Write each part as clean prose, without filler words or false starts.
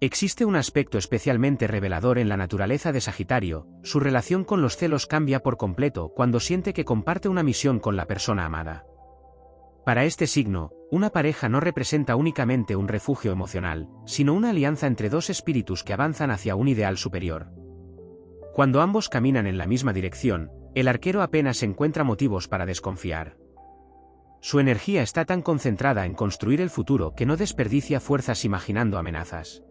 Existe un aspecto especialmente revelador en la naturaleza de Sagitario: su relación con los celos cambia por completo cuando siente que comparte una misión con la persona amada. Para este signo, una pareja no representa únicamente un refugio emocional, sino una alianza entre dos espíritus que avanzan hacia un ideal superior. Cuando ambos caminan en la misma dirección, el arquero apenas encuentra motivos para desconfiar. Su energía está tan concentrada en construir el futuro que no desperdicia fuerzas imaginando amenazas.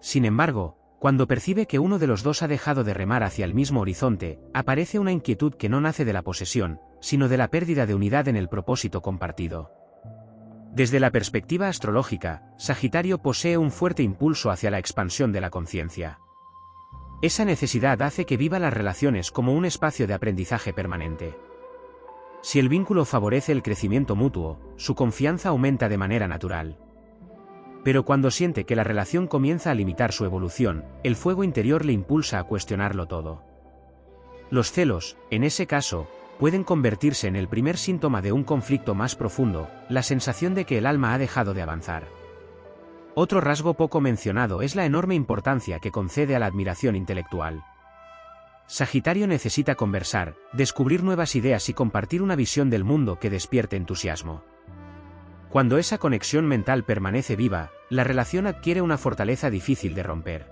Sin embargo, cuando percibe que uno de los dos ha dejado de remar hacia el mismo horizonte, aparece una inquietud que no nace de la posesión, sino de la pérdida de unidad en el propósito compartido. Desde la perspectiva astrológica, Sagitario posee un fuerte impulso hacia la expansión de la conciencia. Esa necesidad hace que viva las relaciones como un espacio de aprendizaje permanente. Si el vínculo favorece el crecimiento mutuo, su confianza aumenta de manera natural. Pero cuando siente que la relación comienza a limitar su evolución, el fuego interior le impulsa a cuestionarlo todo. Los celos, en ese caso, pueden convertirse en el primer síntoma de un conflicto más profundo, la sensación de que el alma ha dejado de avanzar. Otro rasgo poco mencionado es la enorme importancia que concede a la admiración intelectual. Sagitario necesita conversar, descubrir nuevas ideas y compartir una visión del mundo que despierte entusiasmo. Cuando esa conexión mental permanece viva, la relación adquiere una fortaleza difícil de romper.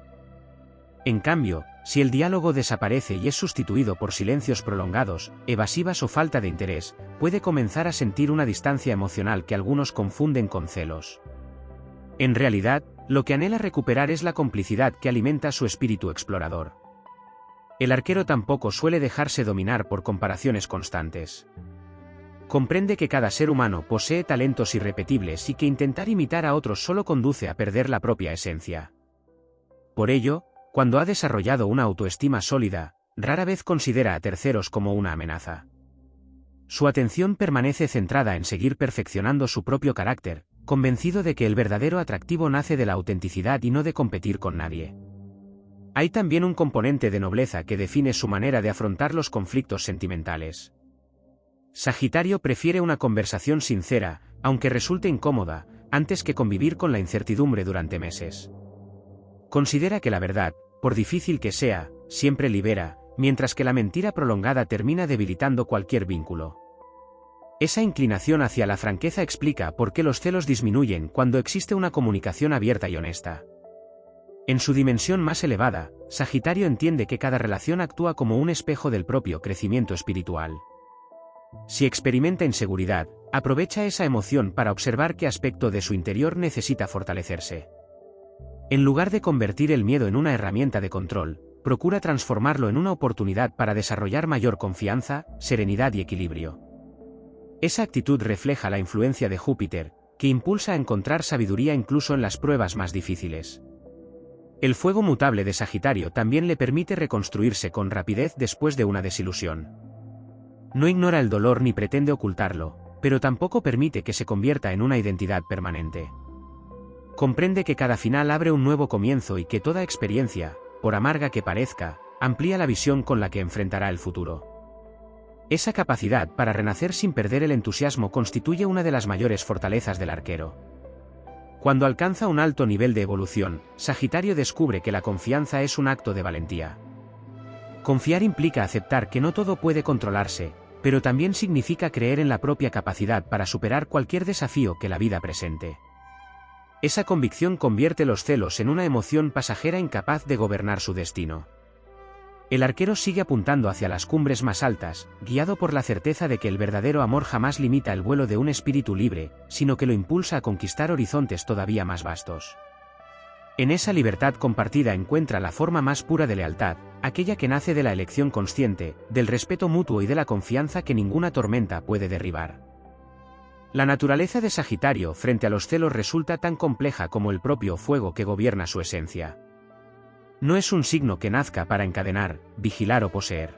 En cambio, si el diálogo desaparece y es sustituido por silencios prolongados, evasivas o falta de interés, puede comenzar a sentir una distancia emocional que algunos confunden con celos. En realidad, lo que anhela recuperar es la complicidad que alimenta su espíritu explorador. El arquero tampoco suele dejarse dominar por comparaciones constantes. Comprende que cada ser humano posee talentos irrepetibles y que intentar imitar a otros solo conduce a perder la propia esencia. Por ello, cuando ha desarrollado una autoestima sólida, rara vez considera a terceros como una amenaza. Su atención permanece centrada en seguir perfeccionando su propio carácter, convencido de que el verdadero atractivo nace de la autenticidad y no de competir con nadie. Hay también un componente de nobleza que define su manera de afrontar los conflictos sentimentales. Sagitario prefiere una conversación sincera, aunque resulte incómoda, antes que convivir con la incertidumbre durante meses. Considera que la verdad, por difícil que sea, siempre libera, mientras que la mentira prolongada termina debilitando cualquier vínculo. Esa inclinación hacia la franqueza explica por qué los celos disminuyen cuando existe una comunicación abierta y honesta. En su dimensión más elevada, Sagitario entiende que cada relación actúa como un espejo del propio crecimiento espiritual. Si experimenta inseguridad, aprovecha esa emoción para observar qué aspecto de su interior necesita fortalecerse. En lugar de convertir el miedo en una herramienta de control, procura transformarlo en una oportunidad para desarrollar mayor confianza, serenidad y equilibrio. Esa actitud refleja la influencia de Júpiter, que impulsa a encontrar sabiduría incluso en las pruebas más difíciles. El fuego mutable de Sagitario también le permite reconstruirse con rapidez después de una desilusión. No ignora el dolor ni pretende ocultarlo, pero tampoco permite que se convierta en una identidad permanente. Comprende que cada final abre un nuevo comienzo y que toda experiencia, por amarga que parezca, amplía la visión con la que enfrentará el futuro. Esa capacidad para renacer sin perder el entusiasmo constituye una de las mayores fortalezas del arquero. Cuando alcanza un alto nivel de evolución, Sagitario descubre que la confianza es un acto de valentía. Confiar implica aceptar que no todo puede controlarse, pero también significa creer en la propia capacidad para superar cualquier desafío que la vida presente. Esa convicción convierte los celos en una emoción pasajera incapaz de gobernar su destino. El arquero sigue apuntando hacia las cumbres más altas, guiado por la certeza de que el verdadero amor jamás limita el vuelo de un espíritu libre, sino que lo impulsa a conquistar horizontes todavía más vastos. En esa libertad compartida encuentra la forma más pura de lealtad, aquella que nace de la elección consciente, del respeto mutuo y de la confianza que ninguna tormenta puede derribar. La naturaleza de Sagitario frente a los celos resulta tan compleja como el propio fuego que gobierna su esencia. No es un signo que nazca para encadenar, vigilar o poseer.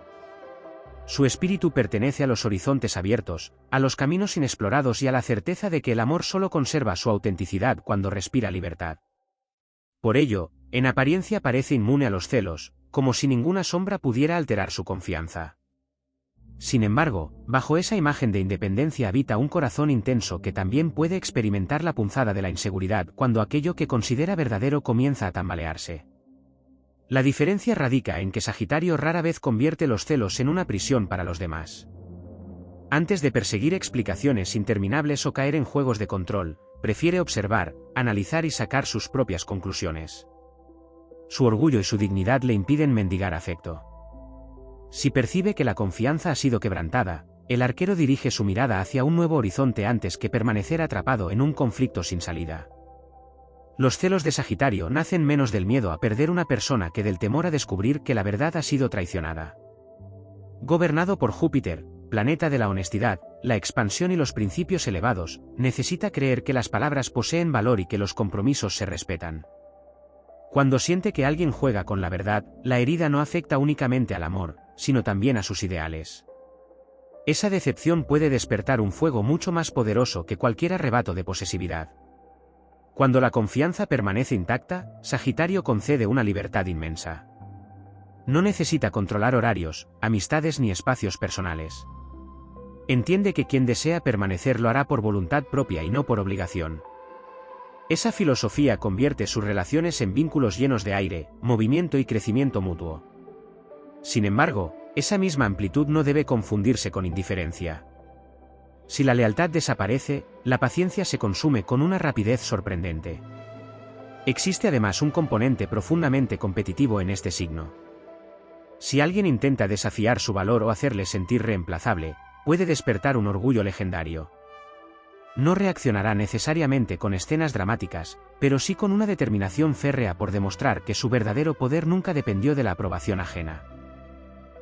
Su espíritu pertenece a los horizontes abiertos, a los caminos inexplorados y a la certeza de que el amor solo conserva su autenticidad cuando respira libertad. Por ello, en apariencia parece inmune a los celos, como si ninguna sombra pudiera alterar su confianza. Sin embargo, bajo esa imagen de independencia habita un corazón intenso que también puede experimentar la punzada de la inseguridad cuando aquello que considera verdadero comienza a tambalearse. La diferencia radica en que Sagitario rara vez convierte los celos en una prisión para los demás. Antes de perseguir explicaciones interminables o caer en juegos de control, prefiere observar, analizar y sacar sus propias conclusiones. Su orgullo y su dignidad le impiden mendigar afecto. Si percibe que la confianza ha sido quebrantada, el arquero dirige su mirada hacia un nuevo horizonte antes que permanecer atrapado en un conflicto sin salida. Los celos de Sagitario nacen menos del miedo a perder una persona que del temor a descubrir que la verdad ha sido traicionada. Gobernado por Júpiter, planeta de la honestidad, la expansión y los principios elevados, necesita creer que las palabras poseen valor y que los compromisos se respetan. Cuando siente que alguien juega con la verdad, la herida no afecta únicamente al amor, sino también a sus ideales. Esa decepción puede despertar un fuego mucho más poderoso que cualquier arrebato de posesividad. Cuando la confianza permanece intacta, Sagitario concede una libertad inmensa. No necesita controlar horarios, amistades ni espacios personales. Entiende que quien desea permanecer lo hará por voluntad propia y no por obligación. Esa filosofía convierte sus relaciones en vínculos llenos de aire, movimiento y crecimiento mutuo. Sin embargo, esa misma amplitud no debe confundirse con indiferencia. Si la lealtad desaparece, la paciencia se consume con una rapidez sorprendente. Existe además un componente profundamente competitivo en este signo. Si alguien intenta desafiar su valor o hacerle sentir reemplazable, puede despertar un orgullo legendario. No reaccionará necesariamente con escenas dramáticas, pero sí con una determinación férrea por demostrar que su verdadero poder nunca dependió de la aprobación ajena.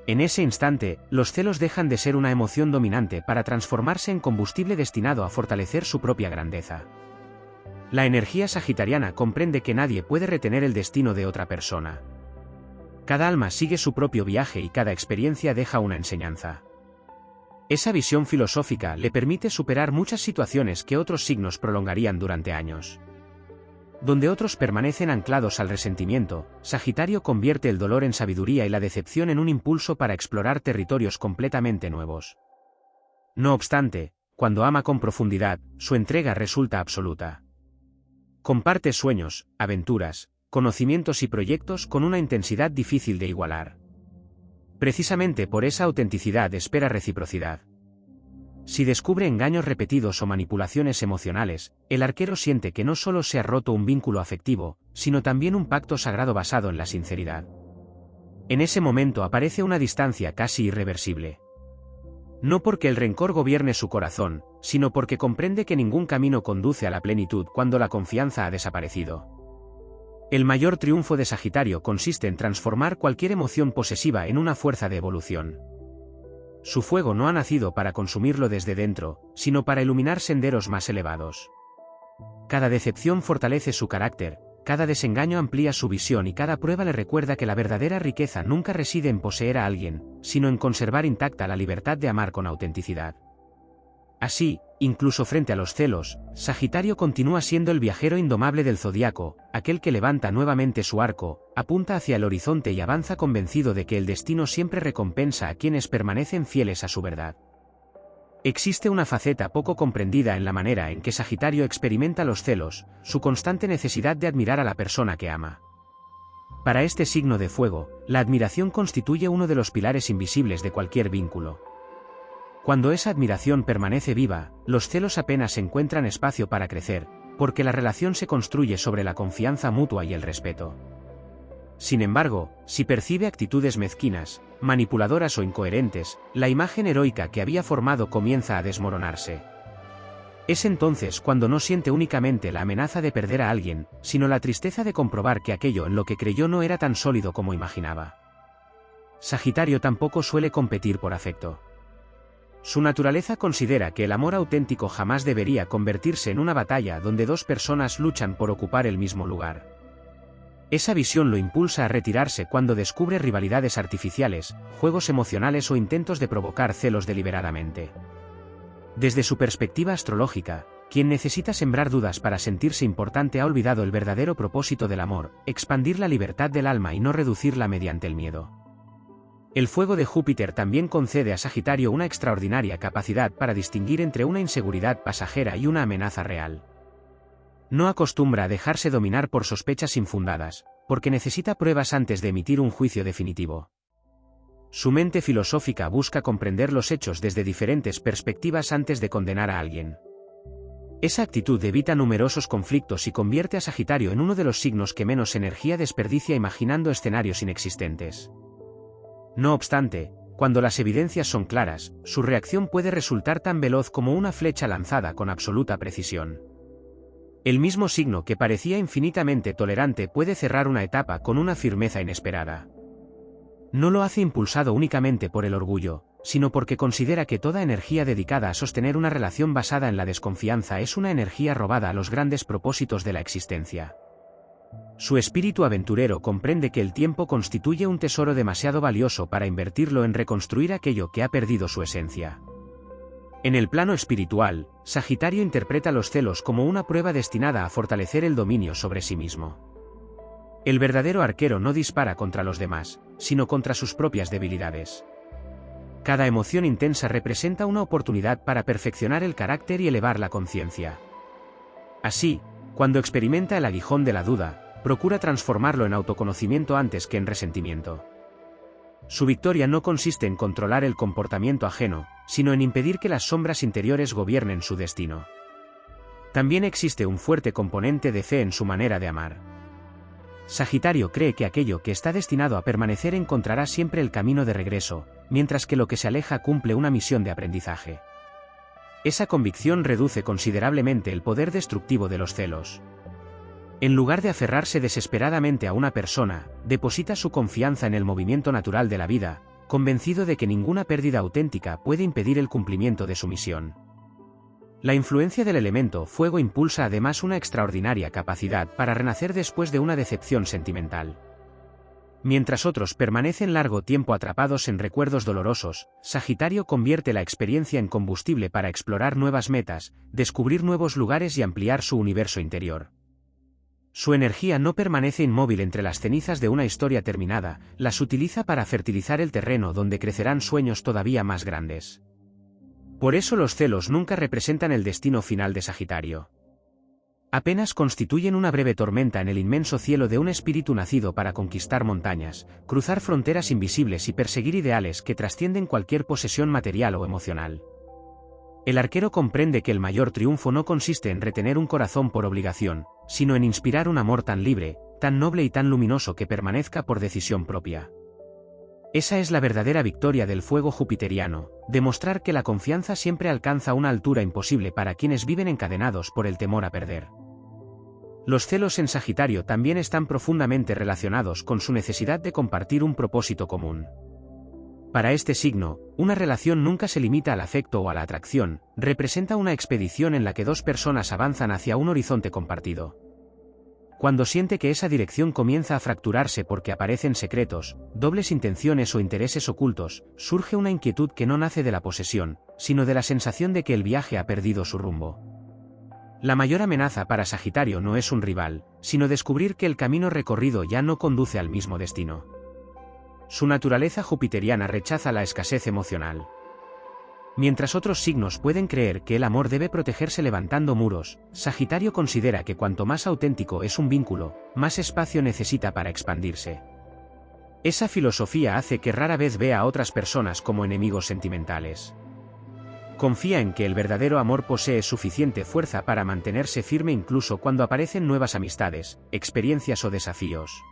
En ese instante, los celos dejan de ser una emoción dominante para transformarse en combustible destinado a fortalecer su propia grandeza. La energía sagitariana comprende que nadie puede retener el destino de otra persona. Cada alma sigue su propio viaje y cada experiencia deja una enseñanza. Esa visión filosófica le permite superar muchas situaciones que otros signos prolongarían durante años. Donde otros permanecen anclados al resentimiento, Sagitario convierte el dolor en sabiduría y la decepción en un impulso para explorar territorios completamente nuevos. No obstante, cuando ama con profundidad, su entrega resulta absoluta. Comparte sueños, aventuras, conocimientos y proyectos con una intensidad difícil de igualar. Precisamente por esa autenticidad espera reciprocidad. Si descubre engaños repetidos o manipulaciones emocionales, el arquero siente que no solo se ha roto un vínculo afectivo, sino también un pacto sagrado basado en la sinceridad. En ese momento aparece una distancia casi irreversible. No porque el rencor gobierne su corazón, sino porque comprende que ningún camino conduce a la plenitud cuando la confianza ha desaparecido. El mayor triunfo de Sagitario consiste en transformar cualquier emoción posesiva en una fuerza de evolución. Su fuego no ha nacido para consumirlo desde dentro, sino para iluminar senderos más elevados. Cada decepción fortalece su carácter, cada desengaño amplía su visión y cada prueba le recuerda que la verdadera riqueza nunca reside en poseer a alguien, sino en conservar intacta la libertad de amar con autenticidad. Así, incluso frente a los celos, Sagitario continúa siendo el viajero indomable del zodiaco, aquel que levanta nuevamente su arco, apunta hacia el horizonte y avanza convencido de que el destino siempre recompensa a quienes permanecen fieles a su verdad. Existe una faceta poco comprendida en la manera en que Sagitario experimenta los celos, su constante necesidad de admirar a la persona que ama. Para este signo de fuego, la admiración constituye uno de los pilares invisibles de cualquier vínculo. Cuando esa admiración permanece viva, los celos apenas encuentran espacio para crecer, porque la relación se construye sobre la confianza mutua y el respeto. Sin embargo, si percibe actitudes mezquinas, manipuladoras o incoherentes, la imagen heroica que había formado comienza a desmoronarse. Es entonces cuando no siente únicamente la amenaza de perder a alguien, sino la tristeza de comprobar que aquello en lo que creyó no era tan sólido como imaginaba. Sagitario tampoco suele competir por afecto. Su naturaleza considera que el amor auténtico jamás debería convertirse en una batalla donde dos personas luchan por ocupar el mismo lugar. Esa visión lo impulsa a retirarse cuando descubre rivalidades artificiales, juegos emocionales o intentos de provocar celos deliberadamente. Desde su perspectiva astrológica, quien necesita sembrar dudas para sentirse importante ha olvidado el verdadero propósito del amor, expandir la libertad del alma y no reducirla mediante el miedo. El fuego de Júpiter también concede a Sagitario una extraordinaria capacidad para distinguir entre una inseguridad pasajera y una amenaza real. No acostumbra a dejarse dominar por sospechas infundadas, porque necesita pruebas antes de emitir un juicio definitivo. Su mente filosófica busca comprender los hechos desde diferentes perspectivas antes de condenar a alguien. Esa actitud evita numerosos conflictos y convierte a Sagitario en uno de los signos que menos energía desperdicia imaginando escenarios inexistentes. No obstante, cuando las evidencias son claras, su reacción puede resultar tan veloz como una flecha lanzada con absoluta precisión. El mismo signo que parecía infinitamente tolerante puede cerrar una etapa con una firmeza inesperada. No lo hace impulsado únicamente por el orgullo, sino porque considera que toda energía dedicada a sostener una relación basada en la desconfianza es una energía robada a los grandes propósitos de la existencia. Su espíritu aventurero comprende que el tiempo constituye un tesoro demasiado valioso para invertirlo en reconstruir aquello que ha perdido su esencia. En el plano espiritual, Sagitario interpreta los celos como una prueba destinada a fortalecer el dominio sobre sí mismo. El verdadero arquero no dispara contra los demás, sino contra sus propias debilidades. Cada emoción intensa representa una oportunidad para perfeccionar el carácter y elevar la conciencia. Así, cuando experimenta el aguijón de la duda, procura transformarlo en autoconocimiento antes que en resentimiento. Su victoria no consiste en controlar el comportamiento ajeno, sino en impedir que las sombras interiores gobiernen su destino. También existe un fuerte componente de fe en su manera de amar. Sagitario cree que aquello que está destinado a permanecer encontrará siempre el camino de regreso, mientras que lo que se aleja cumple una misión de aprendizaje. Esa convicción reduce considerablemente el poder destructivo de los celos. En lugar de aferrarse desesperadamente a una persona, deposita su confianza en el movimiento natural de la vida, convencido de que ninguna pérdida auténtica puede impedir el cumplimiento de su misión. La influencia del elemento fuego impulsa además una extraordinaria capacidad para renacer después de una decepción sentimental. Mientras otros permanecen largo tiempo atrapados en recuerdos dolorosos, Sagitario convierte la experiencia en combustible para explorar nuevas metas, descubrir nuevos lugares y ampliar su universo interior. Su energía no permanece inmóvil entre las cenizas de una historia terminada, las utiliza para fertilizar el terreno donde crecerán sueños todavía más grandes. Por eso los celos nunca representan el destino final de Sagitario. Apenas constituyen una breve tormenta en el inmenso cielo de un espíritu nacido para conquistar montañas, cruzar fronteras invisibles y perseguir ideales que trascienden cualquier posesión material o emocional. El arquero comprende que el mayor triunfo no consiste en retener un corazón por obligación, sino en inspirar un amor tan libre, tan noble y tan luminoso que permanezca por decisión propia. Esa es la verdadera victoria del fuego jupiteriano, demostrar que la confianza siempre alcanza una altura imposible para quienes viven encadenados por el temor a perder. Los celos en Sagitario también están profundamente relacionados con su necesidad de compartir un propósito común. Para este signo, una relación nunca se limita al afecto o a la atracción, representa una expedición en la que dos personas avanzan hacia un horizonte compartido. Cuando siente que esa dirección comienza a fracturarse porque aparecen secretos, dobles intenciones o intereses ocultos, surge una inquietud que no nace de la posesión, sino de la sensación de que el viaje ha perdido su rumbo. La mayor amenaza para Sagitario no es un rival, sino descubrir que el camino recorrido ya no conduce al mismo destino. Su naturaleza jupiteriana rechaza la escasez emocional. Mientras otros signos pueden creer que el amor debe protegerse levantando muros, Sagitario considera que cuanto más auténtico es un vínculo, más espacio necesita para expandirse. Esa filosofía hace que rara vez vea a otras personas como enemigos sentimentales. Confía en que el verdadero amor posee suficiente fuerza para mantenerse firme incluso cuando aparecen nuevas amistades, experiencias o desafíos.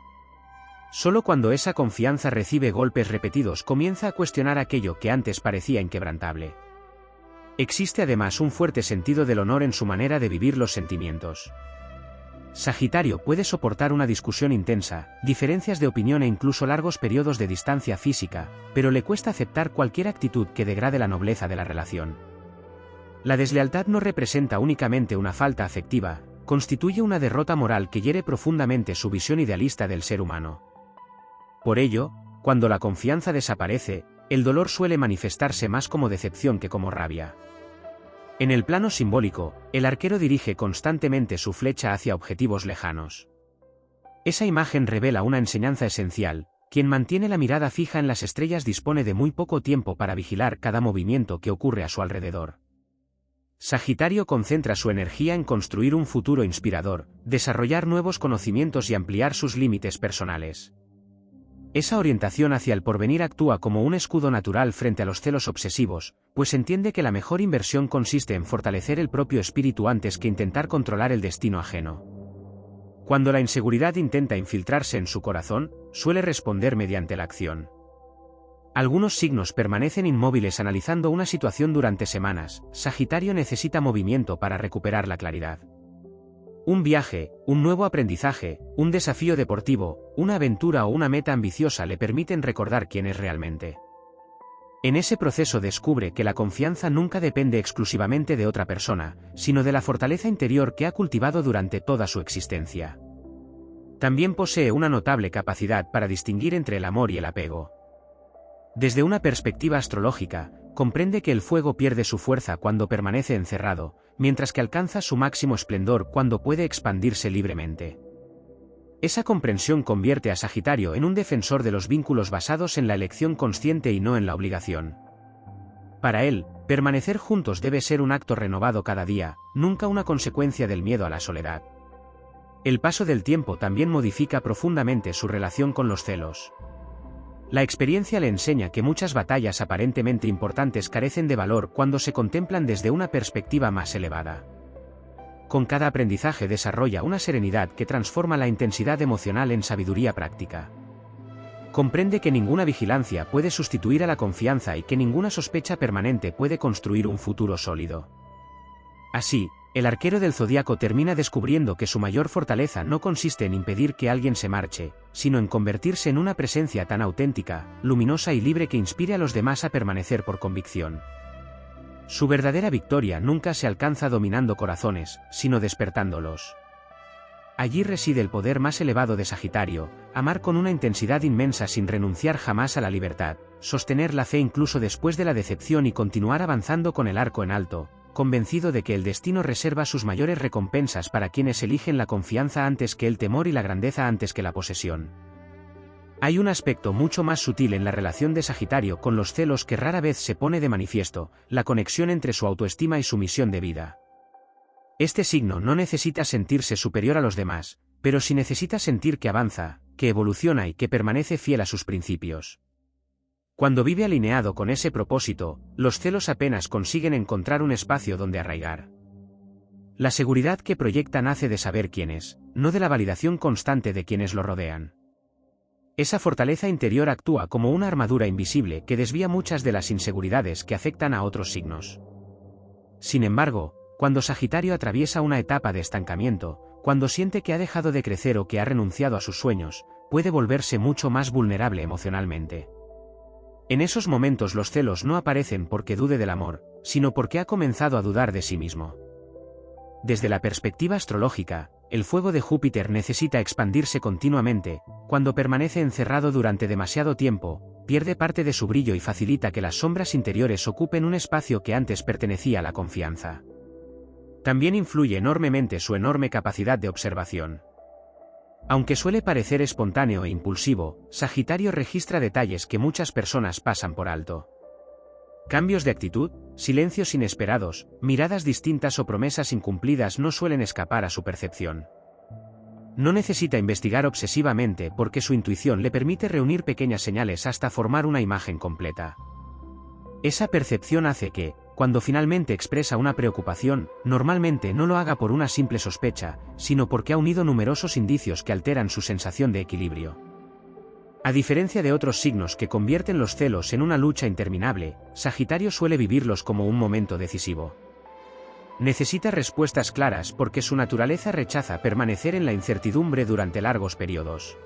Solo cuando esa confianza recibe golpes repetidos comienza a cuestionar aquello que antes parecía inquebrantable. Existe además un fuerte sentido del honor en su manera de vivir los sentimientos. Sagitario puede soportar una discusión intensa, diferencias de opinión e incluso largos periodos de distancia física, pero le cuesta aceptar cualquier actitud que degrade la nobleza de la relación. La deslealtad no representa únicamente una falta afectiva, constituye una derrota moral que hiere profundamente su visión idealista del ser humano. Por ello, cuando la confianza desaparece, el dolor suele manifestarse más como decepción que como rabia. En el plano simbólico, el arquero dirige constantemente su flecha hacia objetivos lejanos. Esa imagen revela una enseñanza esencial: Quien mantiene la mirada fija en las estrellas dispone de muy poco tiempo para vigilar cada movimiento que ocurre a su alrededor. Sagitario concentra su energía en construir un futuro inspirador, desarrollar nuevos conocimientos y ampliar sus límites personales. Esa orientación hacia el porvenir actúa como un escudo natural frente a los celos obsesivos, pues entiende que la mejor inversión consiste en fortalecer el propio espíritu antes que intentar controlar el destino ajeno. Cuando la inseguridad intenta infiltrarse en su corazón, suele responder mediante la acción. Algunos signos permanecen inmóviles analizando una situación durante semanas. Sagitario necesita movimiento para recuperar la claridad. Un viaje, un nuevo aprendizaje, un desafío deportivo, una aventura o una meta ambiciosa le permiten recordar quién es realmente. En ese proceso descubre que la confianza nunca depende exclusivamente de otra persona, sino de la fortaleza interior que ha cultivado durante toda su existencia. También posee una notable capacidad para distinguir entre el amor y el apego. Desde una perspectiva astrológica, comprende que el fuego pierde su fuerza cuando permanece encerrado, mientras que alcanza su máximo esplendor cuando puede expandirse libremente. Esa comprensión convierte a Sagitario en un defensor de los vínculos basados en la elección consciente y no en la obligación. Para él, permanecer juntos debe ser un acto renovado cada día, nunca una consecuencia del miedo a la soledad. El paso del tiempo también modifica profundamente su relación con los celos. La experiencia le enseña que muchas batallas aparentemente importantes carecen de valor cuando se contemplan desde una perspectiva más elevada. Con cada aprendizaje desarrolla una serenidad que transforma la intensidad emocional en sabiduría práctica. Comprende que ninguna vigilancia puede sustituir a la confianza y que ninguna sospecha permanente puede construir un futuro sólido. Así, el arquero del zodiaco termina descubriendo que su mayor fortaleza no consiste en impedir que alguien se marche, sino en convertirse en una presencia tan auténtica, luminosa y libre que inspire a los demás a permanecer por convicción. Su verdadera victoria nunca se alcanza dominando corazones, sino despertándolos. Allí reside el poder más elevado de Sagitario, amar con una intensidad inmensa sin renunciar jamás a la libertad, sostener la fe incluso después de la decepción y continuar avanzando con el arco en alto, convencido de que el destino reserva sus mayores recompensas para quienes eligen la confianza antes que el temor y la grandeza antes que la posesión. Hay un aspecto mucho más sutil en la relación de Sagitario con los celos que rara vez se pone de manifiesto, la conexión entre su autoestima y su misión de vida. Este signo no necesita sentirse superior a los demás, pero sí necesita sentir que avanza, que evoluciona y que permanece fiel a sus principios. Cuando vive alineado con ese propósito, los celos apenas consiguen encontrar un espacio donde arraigar. La seguridad que proyecta nace de saber quién es, no de la validación constante de quienes lo rodean. Esa fortaleza interior actúa como una armadura invisible que desvía muchas de las inseguridades que afectan a otros signos. Sin embargo, cuando Sagitario atraviesa una etapa de estancamiento, cuando siente que ha dejado de crecer o que ha renunciado a sus sueños, puede volverse mucho más vulnerable emocionalmente. En esos momentos los celos no aparecen porque dude del amor, sino porque ha comenzado a dudar de sí mismo. Desde la perspectiva astrológica, el fuego de Júpiter necesita expandirse continuamente. Cuando permanece encerrado durante demasiado tiempo, pierde parte de su brillo y facilita que las sombras interiores ocupen un espacio que antes pertenecía a la confianza. También influye enormemente su enorme capacidad de observación. Aunque suele parecer espontáneo e impulsivo, Sagitario registra detalles que muchas personas pasan por alto. Cambios de actitud, silencios inesperados, miradas distintas o promesas incumplidas no suelen escapar a su percepción. No necesita investigar obsesivamente porque su intuición le permite reunir pequeñas señales hasta formar una imagen completa. Esa percepción hace que, cuando finalmente expresa una preocupación, normalmente no lo haga por una simple sospecha, sino porque ha unido numerosos indicios que alteran su sensación de equilibrio. A diferencia de otros signos que convierten los celos en una lucha interminable, Sagitario suele vivirlos como un momento decisivo. Necesita respuestas claras porque su naturaleza rechaza permanecer en la incertidumbre durante largos periodos.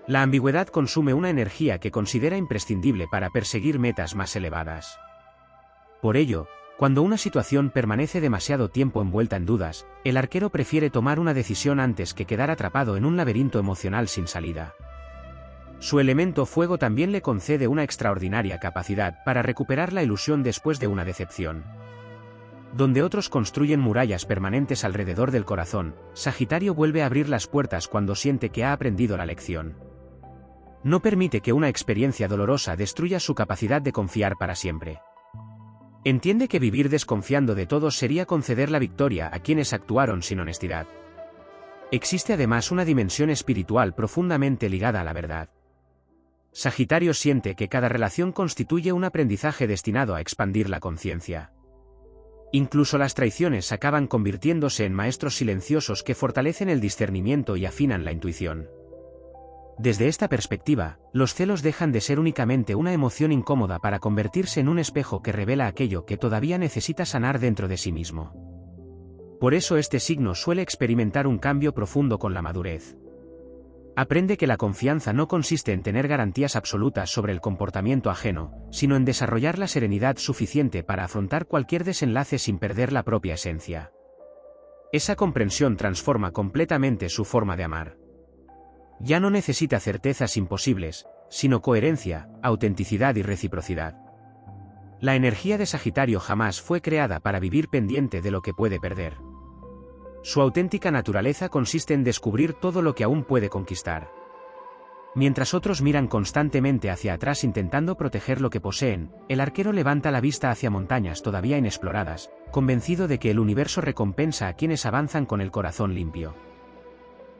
La ambigüedad consume una energía que considera imprescindible para perseguir metas más elevadas. Por ello, cuando una situación permanece demasiado tiempo envuelta en dudas, el arquero prefiere tomar una decisión antes que quedar atrapado en un laberinto emocional sin salida. Su elemento fuego también le concede una extraordinaria capacidad para recuperar la ilusión después de una decepción. Donde otros construyen murallas permanentes alrededor del corazón, Sagitario vuelve a abrir las puertas cuando siente que ha aprendido la lección. No permite que una experiencia dolorosa destruya su capacidad de confiar para siempre. Entiende que vivir desconfiando de todos sería conceder la victoria a quienes actuaron sin honestidad. Existe además una dimensión espiritual profundamente ligada a la verdad. Sagitario siente que cada relación constituye un aprendizaje destinado a expandir la conciencia. Incluso las traiciones acaban convirtiéndose en maestros silenciosos que fortalecen el discernimiento y afinan la intuición. Desde esta perspectiva, los celos dejan de ser únicamente una emoción incómoda para convertirse en un espejo que revela aquello que todavía necesita sanar dentro de sí mismo. Por eso este signo suele experimentar un cambio profundo con la madurez. Aprende que la confianza no consiste en tener garantías absolutas sobre el comportamiento ajeno, sino en desarrollar la serenidad suficiente para afrontar cualquier desenlace sin perder la propia esencia. Esa comprensión transforma completamente su forma de amar. Ya no necesita certezas imposibles, sino coherencia, autenticidad y reciprocidad. La energía de Sagitario jamás fue creada para vivir pendiente de lo que puede perder. Su auténtica naturaleza consiste en descubrir todo lo que aún puede conquistar. Mientras otros miran constantemente hacia atrás intentando proteger lo que poseen, el arquero levanta la vista hacia montañas todavía inexploradas, convencido de que el universo recompensa a quienes avanzan con el corazón limpio.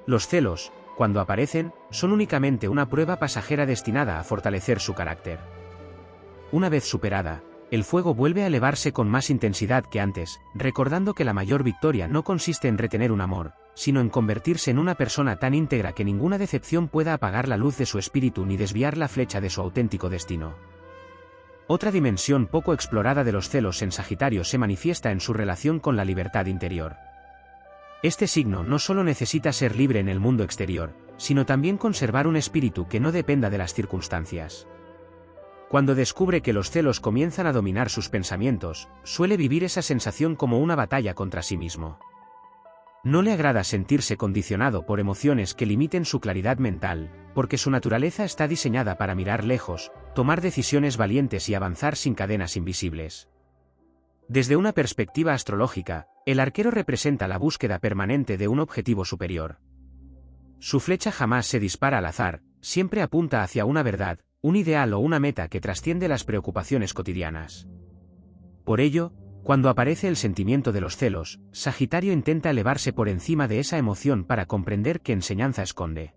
Los celos, cuando aparecen, son únicamente una prueba pasajera destinada a fortalecer su carácter. Una vez superada, el fuego vuelve a elevarse con más intensidad que antes, recordando que la mayor victoria no consiste en retener un amor, sino en convertirse en una persona tan íntegra que ninguna decepción pueda apagar la luz de su espíritu ni desviar la flecha de su auténtico destino. Otra dimensión poco explorada de los celos en Sagitario se manifiesta en su relación con la libertad interior. Este signo no solo necesita ser libre en el mundo exterior, sino también conservar un espíritu que no dependa de las circunstancias. Cuando descubre que los celos comienzan a dominar sus pensamientos, suele vivir esa sensación como una batalla contra sí mismo. No le agrada sentirse condicionado por emociones que limiten su claridad mental, porque su naturaleza está diseñada para mirar lejos, tomar decisiones valientes y avanzar sin cadenas invisibles. Desde una perspectiva astrológica, el arquero representa la búsqueda permanente de un objetivo superior. Su flecha jamás se dispara al azar, siempre apunta hacia una verdad, un ideal o una meta que trasciende las preocupaciones cotidianas. Por ello, cuando aparece el sentimiento de los celos, Sagitario intenta elevarse por encima de esa emoción para comprender qué enseñanza esconde.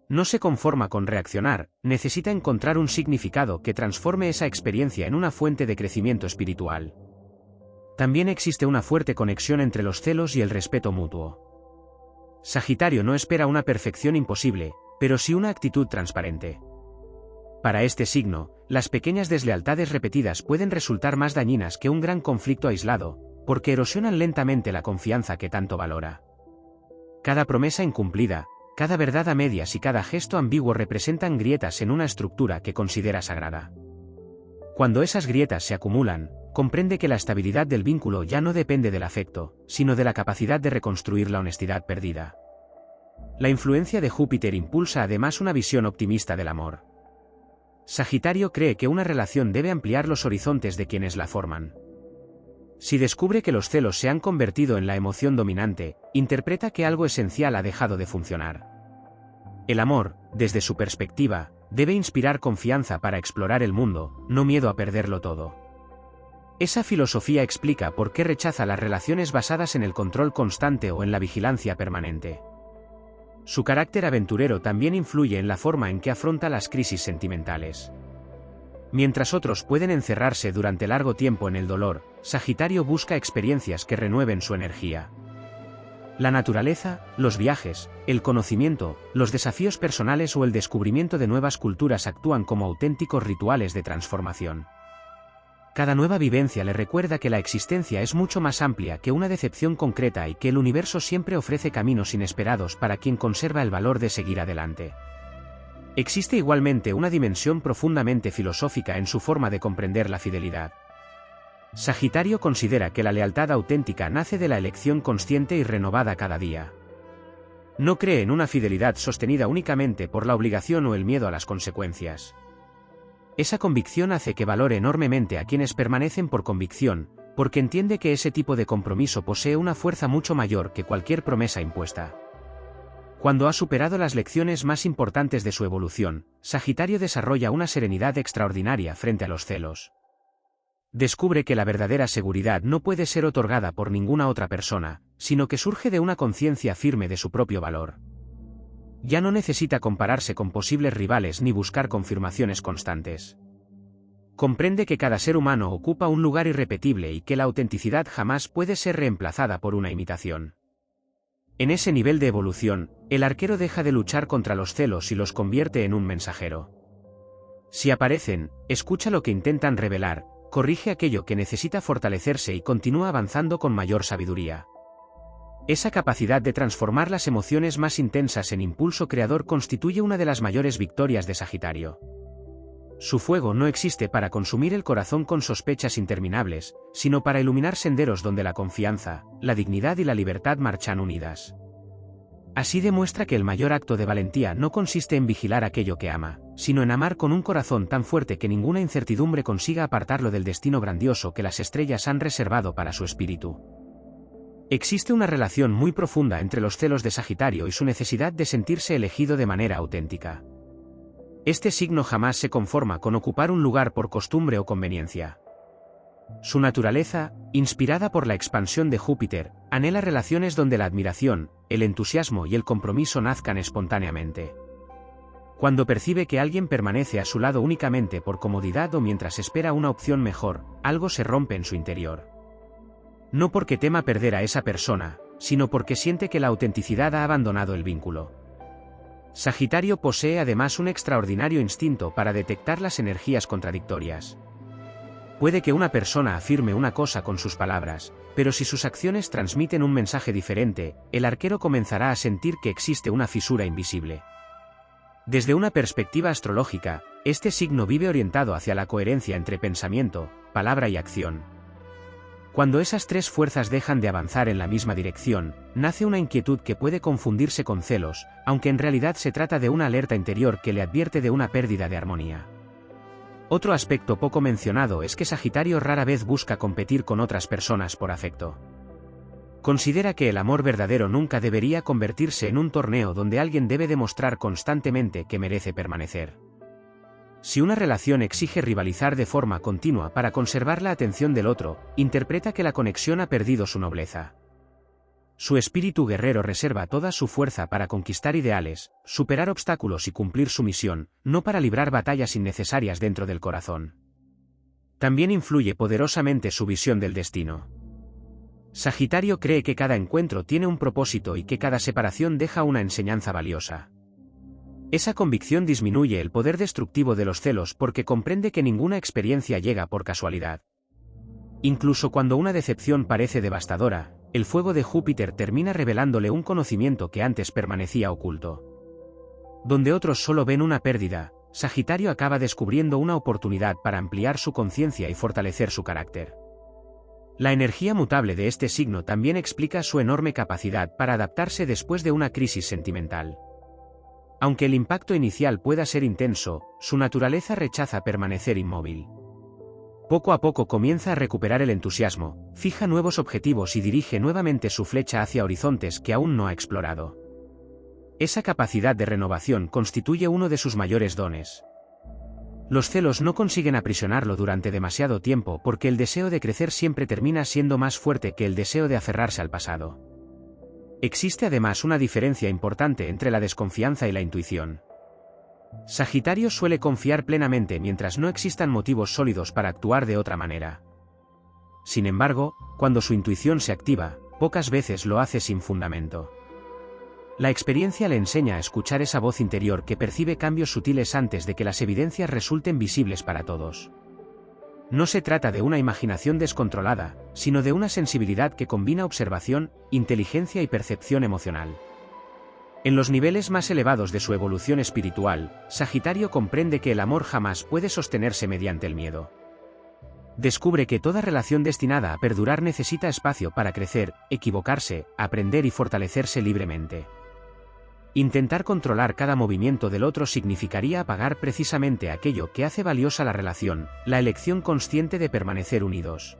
No se conforma con reaccionar, necesita encontrar un significado que transforme esa experiencia en una fuente de crecimiento espiritual. También existe una fuerte conexión entre los celos y el respeto mutuo. Sagitario no espera una perfección imposible, pero sí una actitud transparente. Para este signo, las pequeñas deslealtades repetidas pueden resultar más dañinas que un gran conflicto aislado, porque erosionan lentamente la confianza que tanto valora. Cada promesa incumplida, cada verdad a medias y cada gesto ambiguo representan grietas en una estructura que considera sagrada. Cuando esas grietas se acumulan, comprende que la estabilidad del vínculo ya no depende del afecto, sino de la capacidad de reconstruir la honestidad perdida. La influencia de Júpiter impulsa además una visión optimista del amor. Sagitario cree que una relación debe ampliar los horizontes de quienes la forman. Si descubre que los celos se han convertido en la emoción dominante, interpreta que algo esencial ha dejado de funcionar. El amor, desde su perspectiva, debe inspirar confianza para explorar el mundo, no miedo a perderlo todo. Esa filosofía explica por qué rechaza las relaciones basadas en el control constante o en la vigilancia permanente. Su carácter aventurero también influye en la forma en que afronta las crisis sentimentales. Mientras otros pueden encerrarse durante largo tiempo en el dolor, Sagitario busca experiencias que renueven su energía. La naturaleza, los viajes, el conocimiento, los desafíos personales o el descubrimiento de nuevas culturas actúan como auténticos rituales de transformación. Cada nueva vivencia le recuerda que la existencia es mucho más amplia que una decepción concreta y que el universo siempre ofrece caminos inesperados para quien conserva el valor de seguir adelante. Existe igualmente una dimensión profundamente filosófica en su forma de comprender la fidelidad. Sagitario considera que la lealtad auténtica nace de la elección consciente y renovada cada día. No cree en una fidelidad sostenida únicamente por la obligación o el miedo a las consecuencias. Esa convicción hace que valore enormemente a quienes permanecen por convicción, porque entiende que ese tipo de compromiso posee una fuerza mucho mayor que cualquier promesa impuesta. Cuando ha superado las lecciones más importantes de su evolución, Sagitario desarrolla una serenidad extraordinaria frente a los celos. Descubre que la verdadera seguridad no puede ser otorgada por ninguna otra persona, sino que surge de una conciencia firme de su propio valor. Ya no necesita compararse con posibles rivales ni buscar confirmaciones constantes. Comprende que cada ser humano ocupa un lugar irrepetible y que la autenticidad jamás puede ser reemplazada por una imitación. En ese nivel de evolución, el arquero deja de luchar contra los celos y los convierte en un mensajero. Si aparecen, escucha lo que intentan revelar, corrige aquello que necesita fortalecerse y continúa avanzando con mayor sabiduría. Esa capacidad de transformar las emociones más intensas en impulso creador constituye una de las mayores victorias de Sagitario. Su fuego no existe para consumir el corazón con sospechas interminables, sino para iluminar senderos donde la confianza, la dignidad y la libertad marchan unidas. Así demuestra que el mayor acto de valentía no consiste en vigilar aquello que ama, sino en amar con un corazón tan fuerte que ninguna incertidumbre consiga apartarlo del destino grandioso que las estrellas han reservado para su espíritu. Existe una relación muy profunda entre los celos de Sagitario y su necesidad de sentirse elegido de manera auténtica. Este signo jamás se conforma con ocupar un lugar por costumbre o conveniencia. Su naturaleza, inspirada por la expansión de Júpiter, anhela relaciones donde la admiración, el entusiasmo y el compromiso nazcan espontáneamente. Cuando percibe que alguien permanece a su lado únicamente por comodidad o mientras espera una opción mejor, algo se rompe en su interior. No porque tema perder a esa persona, sino porque siente que la autenticidad ha abandonado el vínculo. Sagitario posee además un extraordinario instinto para detectar las energías contradictorias. Puede que una persona afirme una cosa con sus palabras, pero si sus acciones transmiten un mensaje diferente, el arquero comenzará a sentir que existe una fisura invisible. Desde una perspectiva astrológica, este signo vive orientado hacia la coherencia entre pensamiento, palabra y acción. Cuando esas tres fuerzas dejan de avanzar en la misma dirección, nace una inquietud que puede confundirse con celos, aunque en realidad se trata de una alerta interior que le advierte de una pérdida de armonía. Otro aspecto poco mencionado es que Sagitario rara vez busca competir con otras personas por afecto. Considera que el amor verdadero nunca debería convertirse en un torneo donde alguien debe demostrar constantemente que merece permanecer. Si una relación exige rivalizar de forma continua para conservar la atención del otro, interpreta que la conexión ha perdido su nobleza. Su espíritu guerrero reserva toda su fuerza para conquistar ideales, superar obstáculos y cumplir su misión, no para librar batallas innecesarias dentro del corazón. También influye poderosamente su visión del destino. Sagitario cree que cada encuentro tiene un propósito y que cada separación deja una enseñanza valiosa. Esa convicción disminuye el poder destructivo de los celos porque comprende que ninguna experiencia llega por casualidad. Incluso cuando una decepción parece devastadora, el fuego de Júpiter termina revelándole un conocimiento que antes permanecía oculto. Donde otros solo ven una pérdida, Sagitario acaba descubriendo una oportunidad para ampliar su conciencia y fortalecer su carácter. La energía mutable de este signo también explica su enorme capacidad para adaptarse después de una crisis sentimental. Aunque el impacto inicial pueda ser intenso, su naturaleza rechaza permanecer inmóvil. Poco a poco comienza a recuperar el entusiasmo, fija nuevos objetivos y dirige nuevamente su flecha hacia horizontes que aún no ha explorado. Esa capacidad de renovación constituye uno de sus mayores dones. Los celos no consiguen aprisionarlo durante demasiado tiempo porque el deseo de crecer siempre termina siendo más fuerte que el deseo de aferrarse al pasado. Existe además una diferencia importante entre la desconfianza y la intuición. Sagitario suele confiar plenamente mientras no existan motivos sólidos para actuar de otra manera. Sin embargo, cuando su intuición se activa, pocas veces lo hace sin fundamento. La experiencia le enseña a escuchar esa voz interior que percibe cambios sutiles antes de que las evidencias resulten visibles para todos. No se trata de una imaginación descontrolada, sino de una sensibilidad que combina observación, inteligencia y percepción emocional. En los niveles más elevados de su evolución espiritual, Sagitario comprende que el amor jamás puede sostenerse mediante el miedo. Descubre que toda relación destinada a perdurar necesita espacio para crecer, equivocarse, aprender y fortalecerse libremente. Intentar controlar cada movimiento del otro significaría apagar precisamente aquello que hace valiosa la relación, la elección consciente de permanecer unidos.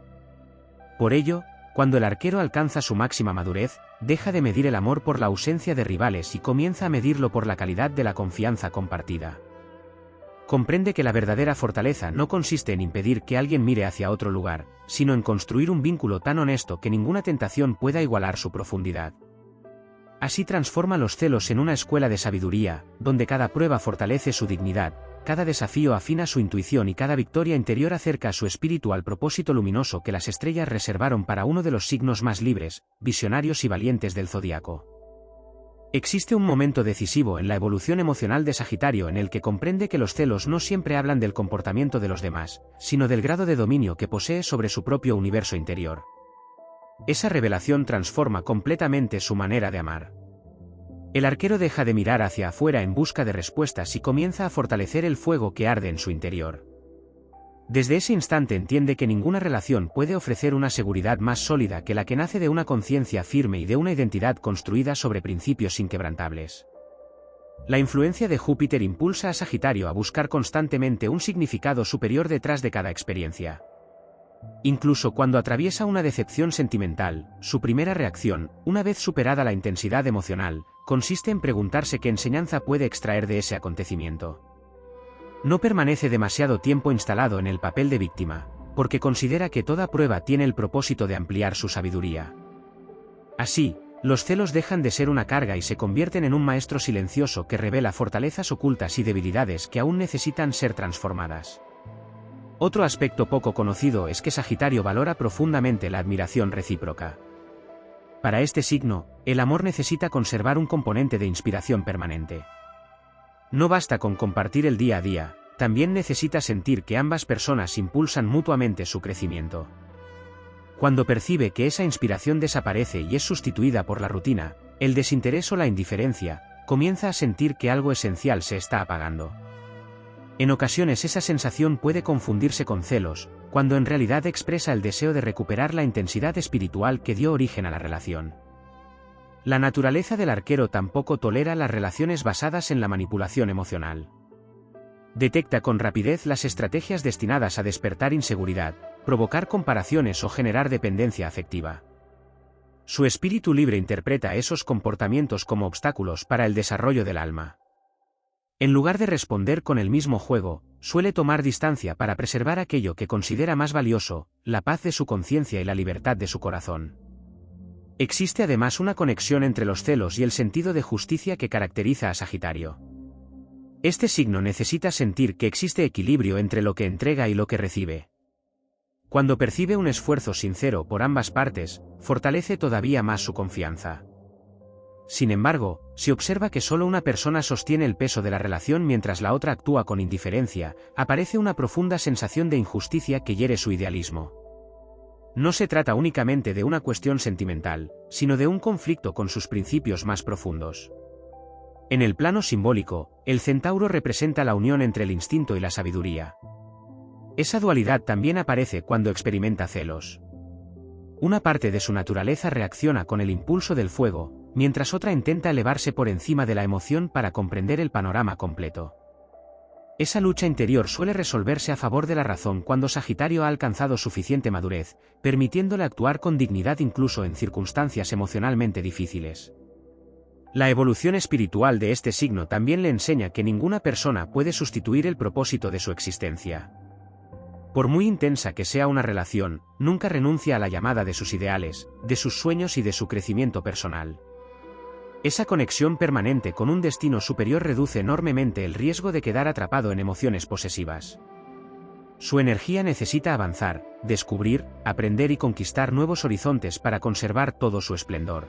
Por ello, cuando el arquero alcanza su máxima madurez, deja de medir el amor por la ausencia de rivales y comienza a medirlo por la calidad de la confianza compartida. Comprende que la verdadera fortaleza no consiste en impedir que alguien mire hacia otro lugar, sino en construir un vínculo tan honesto que ninguna tentación pueda igualar su profundidad. Así transforma los celos en una escuela de sabiduría, donde cada prueba fortalece su dignidad, cada desafío afina su intuición y cada victoria interior acerca su espíritu al propósito luminoso que las estrellas reservaron para uno de los signos más libres, visionarios y valientes del zodiaco. Existe un momento decisivo en la evolución emocional de Sagitario en el que comprende que los celos no siempre hablan del comportamiento de los demás, sino del grado de dominio que posee sobre su propio universo interior. Esa revelación transforma completamente su manera de amar. El arquero deja de mirar hacia afuera en busca de respuestas y comienza a fortalecer el fuego que arde en su interior. Desde ese instante entiende que ninguna relación puede ofrecer una seguridad más sólida que la que nace de una conciencia firme y de una identidad construida sobre principios inquebrantables. La influencia de Júpiter impulsa a Sagitario a buscar constantemente un significado superior detrás de cada experiencia. Incluso cuando atraviesa una decepción sentimental, su primera reacción, una vez superada la intensidad emocional, consiste en preguntarse qué enseñanza puede extraer de ese acontecimiento. No permanece demasiado tiempo instalado en el papel de víctima, porque considera que toda prueba tiene el propósito de ampliar su sabiduría. Así, los celos dejan de ser una carga y se convierten en un maestro silencioso que revela fortalezas ocultas y debilidades que aún necesitan ser transformadas. Otro aspecto poco conocido es que Sagitario valora profundamente la admiración recíproca. Para este signo, el amor necesita conservar un componente de inspiración permanente. No basta con compartir el día a día, también necesita sentir que ambas personas impulsan mutuamente su crecimiento. Cuando percibe que esa inspiración desaparece y es sustituida por la rutina, el desinterés o la indiferencia, comienza a sentir que algo esencial se está apagando. En ocasiones esa sensación puede confundirse con celos, cuando en realidad expresa el deseo de recuperar la intensidad espiritual que dio origen a la relación. La naturaleza del arquero tampoco tolera las relaciones basadas en la manipulación emocional. Detecta con rapidez las estrategias destinadas a despertar inseguridad, provocar comparaciones o generar dependencia afectiva. Su espíritu libre interpreta esos comportamientos como obstáculos para el desarrollo del alma. En lugar de responder con el mismo juego, suele tomar distancia para preservar aquello que considera más valioso, la paz de su conciencia y la libertad de su corazón. Existe además una conexión entre los celos y el sentido de justicia que caracteriza a Sagitario. Este signo necesita sentir que existe equilibrio entre lo que entrega y lo que recibe. Cuando percibe un esfuerzo sincero por ambas partes, fortalece todavía más su confianza. Sin embargo, si observa que solo una persona sostiene el peso de la relación mientras la otra actúa con indiferencia, aparece una profunda sensación de injusticia que hiere su idealismo. No se trata únicamente de una cuestión sentimental, sino de un conflicto con sus principios más profundos. En el plano simbólico, el centauro representa la unión entre el instinto y la sabiduría. Esa dualidad también aparece cuando experimenta celos. Una parte de su naturaleza reacciona con el impulso del fuego, mientras otra intenta elevarse por encima de la emoción para comprender el panorama completo. Esa lucha interior suele resolverse a favor de la razón cuando Sagitario ha alcanzado suficiente madurez, permitiéndole actuar con dignidad incluso en circunstancias emocionalmente difíciles. La evolución espiritual de este signo también le enseña que ninguna persona puede sustituir el propósito de su existencia. Por muy intensa que sea una relación, nunca renuncia a la llamada de sus ideales, de sus sueños y de su crecimiento personal. Esa conexión permanente con un destino superior reduce enormemente el riesgo de quedar atrapado en emociones posesivas. Su energía necesita avanzar, descubrir, aprender y conquistar nuevos horizontes para conservar todo su esplendor.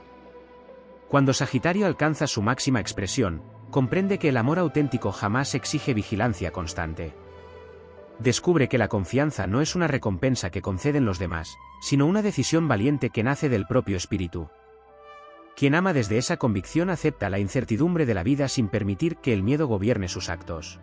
Cuando Sagitario alcanza su máxima expresión, comprende que el amor auténtico jamás exige vigilancia constante. Descubre que la confianza no es una recompensa que conceden los demás, sino una decisión valiente que nace del propio espíritu. Quien ama desde esa convicción acepta la incertidumbre de la vida sin permitir que el miedo gobierne sus actos.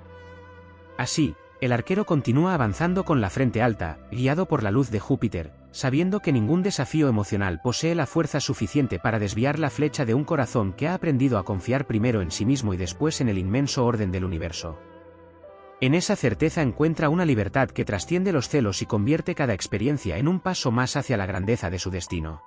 Así, el arquero continúa avanzando con la frente alta, guiado por la luz de Júpiter, sabiendo que ningún desafío emocional posee la fuerza suficiente para desviar la flecha de un corazón que ha aprendido a confiar primero en sí mismo y después en el inmenso orden del universo. En esa certeza encuentra una libertad que trasciende los celos y convierte cada experiencia en un paso más hacia la grandeza de su destino.